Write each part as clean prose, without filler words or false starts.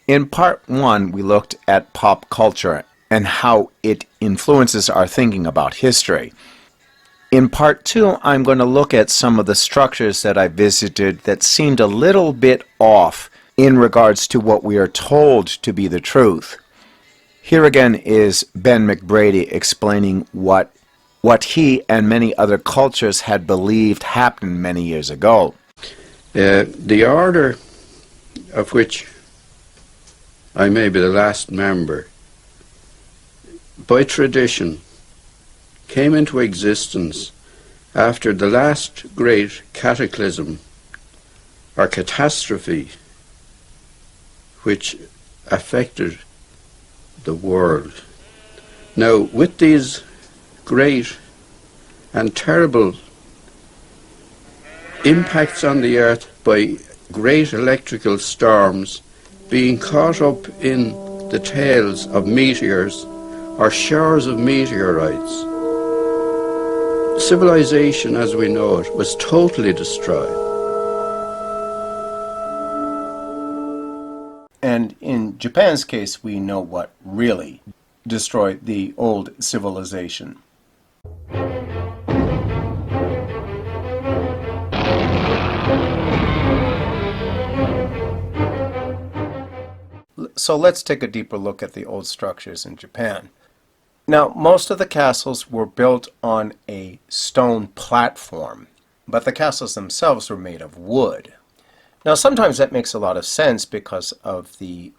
In part one, we looked at pop culture and how it influences our thinking about history. In part two, I'm going to look at some of the structures that I visited that seemed a little bit off in regards to what we are told to be the truth. Here again is Ben McBrady explaining what he and many other cultures had believed happened many years ago. The order of which I may be the last member, by tradition, came into existence after the last great cataclysm or catastrophe which affected the world. Now, with these great and terrible impacts on the earth by great electrical storms being caught up in the tails of meteors or showers of meteorites, civilization as we know it was totally destroyed. And in Japan's case, we know what really destroyed the old civilization. So let's take a deeper look at the old structures in Japan. Now, most of the castles were built on a stone platform, but the castles themselves were made of wood. Now, sometimes that makes a lot of sense because of the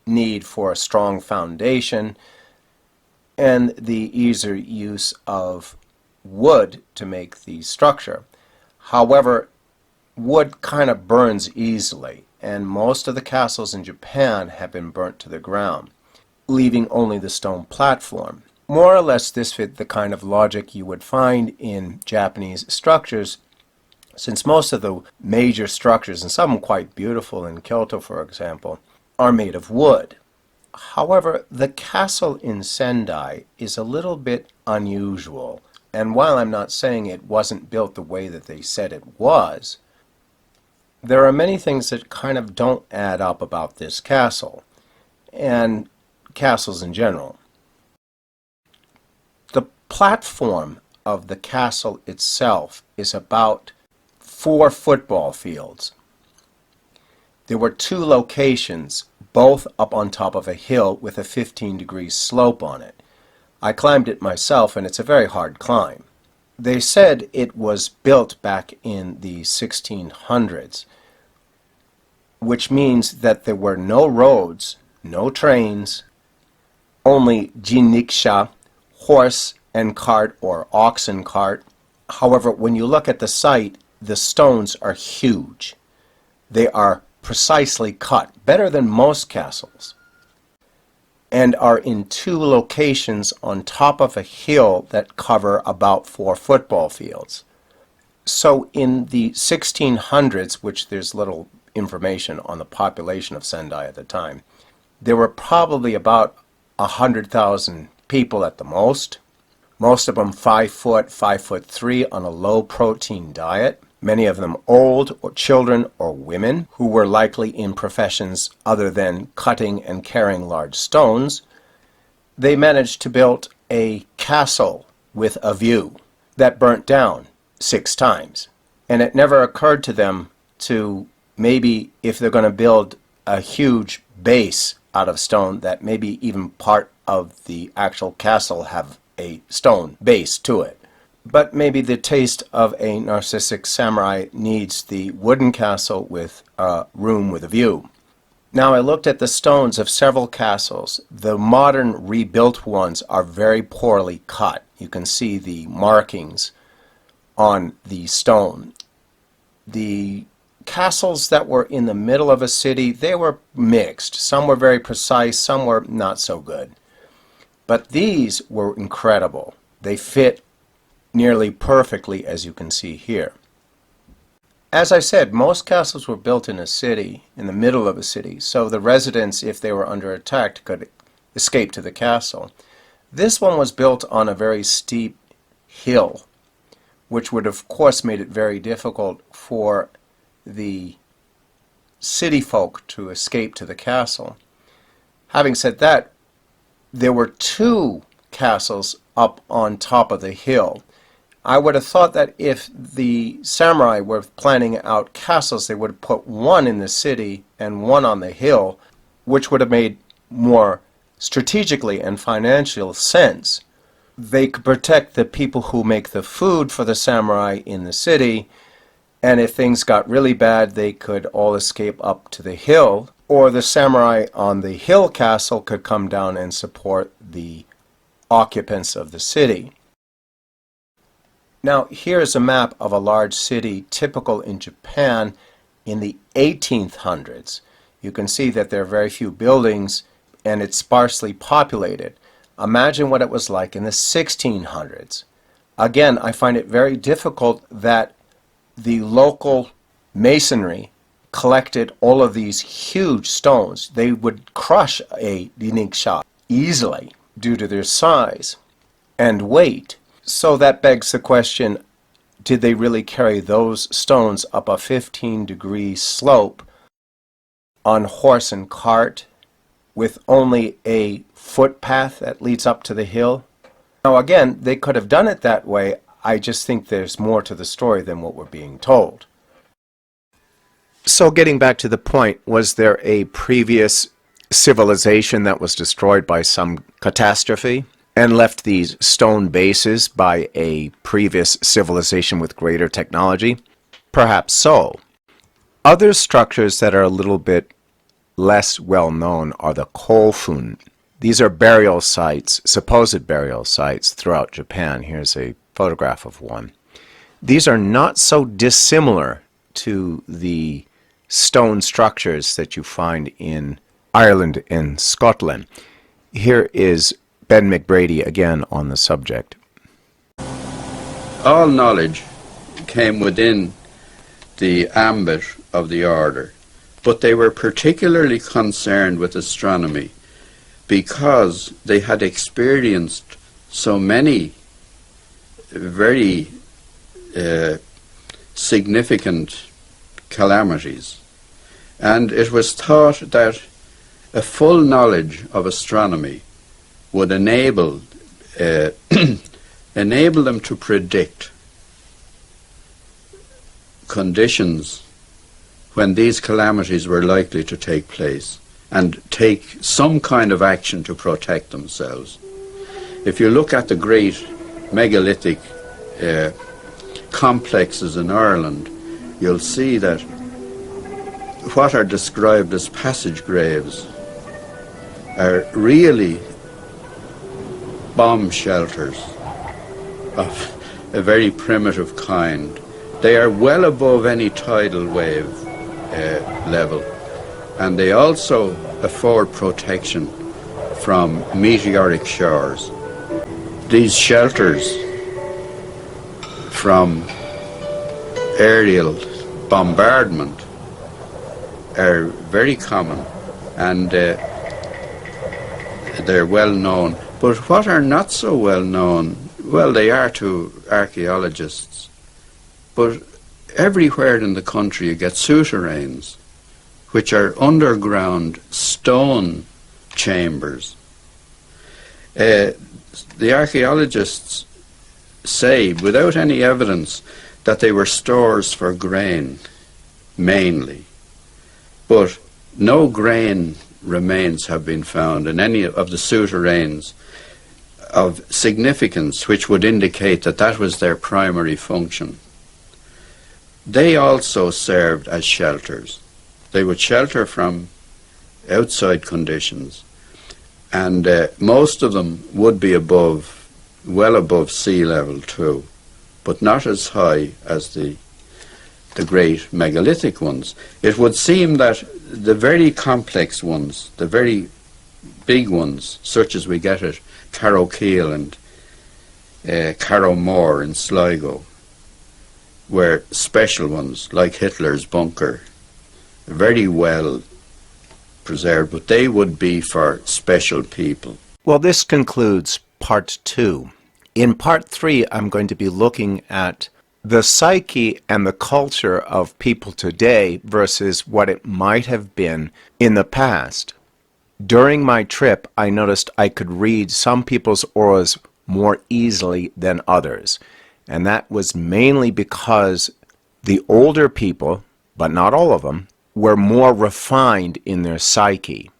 need for a strong foundation and the easier use of wood to make the structure. However, wood kind of burns easily, and most of the castles in Japan have been burnt to the ground, leaving only the stone platform. More or less this fit the kind of logic you would find in Japanese structures, since most of the major structures, and some quite beautiful in Kyoto for example, are made of wood. However, the castle in Sendai is a little bit unusual, and while I'm not saying it wasn't built the way that they said it was, there are many things that kind of don't add up about this castle, and castles in general. The platform of the castle itself is about 4 football fields. There were 2 locations, both up on top of a hill with a 15-degree slope on it. I climbed it myself, and it's a very hard climb. They said it was built back in the 1600s, which means that there were no roads, no trains, only jinriksha, horse and cart or oxen cart. However, when you look at the site, the stones are huge. They are precisely cut, better than most castles, and are in 2 locations on top of a hill that cover about 4 football fields. So in the 1600s, which there's little information on the population of Sendai at the time, there were probably about 100,000 people at the most of them 5 foot, 5'3" on a low protein diet, many of them old or children or women who were likely in professions other than cutting and carrying large stones. They managed to build a castle with a view that burnt down 6 times. And it never occurred to them to maybe, if they're going to build a huge base out of stone, that maybe even part of the actual castle have a stone base to it. But maybe the taste of a narcissistic samurai needs the wooden castle with a room with a view. Now, I looked at the stones of several castles. The modern rebuilt ones are very poorly cut. You can see the markings on the stone. The castles that were in the middle of a city, they were mixed. Some were very precise, some were not so good. But these were incredible. They fit nearly perfectly, as you can see here. As I said, most castles were built in a city, in the middle of a city, so the residents, if they were under attack, could escape to the castle. This one was built on a very steep hill, which would of course made it very difficult for the city folk to escape to the castle. Having said that, there were two castles up on top of the hill. I would have thought that if the samurai were planning out castles, they would have put one in the city and one on the hill, which would have made more strategically and financial sense. They could protect the people who make the food for the samurai in the city, and if things got really bad, they could all escape up to the hill, or the samurai on the hill castle could come down and support the occupants of the city. Now, here's a map of a large city typical in Japan in the 1800s. You can see that there are very few buildings and it's sparsely populated. Imagine what it was like in the 1600s. Again, I find it very difficult that the local masonry collected all of these huge stones. They would crush a riniksha easily due to their size and weight. So that begs the question, did they really carry those stones up a 15-degree slope on horse and cart with only a footpath that leads up to the hill? Now again, they could have done it that way. I just think there's more to the story than what we're being told. So getting back to the point, was there a previous civilization that was destroyed by some catastrophe and left these stone bases by a previous civilization with greater technology? Perhaps so. Other structures that are a little bit less well known are the kofun. These are burial sites, supposed burial sites throughout Japan. Here's a photograph of one. These are not so dissimilar to the stone structures that you find in Ireland and Scotland. Here is Ben McBrady again on the subject. All knowledge came within the ambit of the order, but they were particularly concerned with astronomy because they had experienced so many very significant calamities, and it was thought that a full knowledge of astronomy would enable enable them to predict conditions when these calamities were likely to take place and take some kind of action to protect themselves. If you look at the great megalithic complexes in Ireland, you'll see that what are described as passage graves are really bomb shelters of a very primitive kind. They are well above any tidal wave level, and they also afford protection from meteoric showers. These shelters from aerial bombardment are very common, and they're well known. But what are not so well known, well, they are to archaeologists, but everywhere in the country you get souterrains, which are underground stone chambers. The archaeologists say, without any evidence, that they were stores for grain, mainly. But no grain remains have been found in any of the souterrains of significance which would indicate that that was their primary function. They also served as shelters. They would shelter from outside conditions, and most of them would be well above sea level too, but not as high as the great megalithic ones. It would seem that the very complex ones, the very big ones, such as we get at Carrowkeel and Carrowmore in Sligo, were special ones, like Hitler's bunker, very well preserved, but they would be for special people. Well, this concludes part 2. In part 3, I'm going to be looking at the psyche and the culture of people today versus what it might have been in the past. During my trip, I noticed I could read some people's auras more easily than others. And that was mainly because the older people, but not all of them, were more refined in their psyche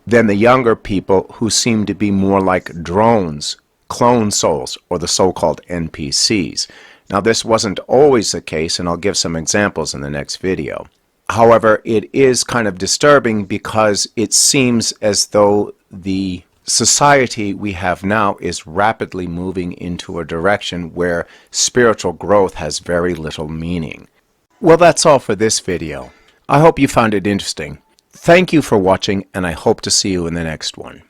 than the younger people who seemed to be more like drones, clone souls, or the so-called NPCs. Now, this wasn't always the case, and I'll give some examples in the next video. However, it is kind of disturbing because it seems as though the society we have now is rapidly moving into a direction where spiritual growth has very little meaning. Well, that's all for this video. I hope you found it interesting. Thank you for watching, and I hope to see you in the next one.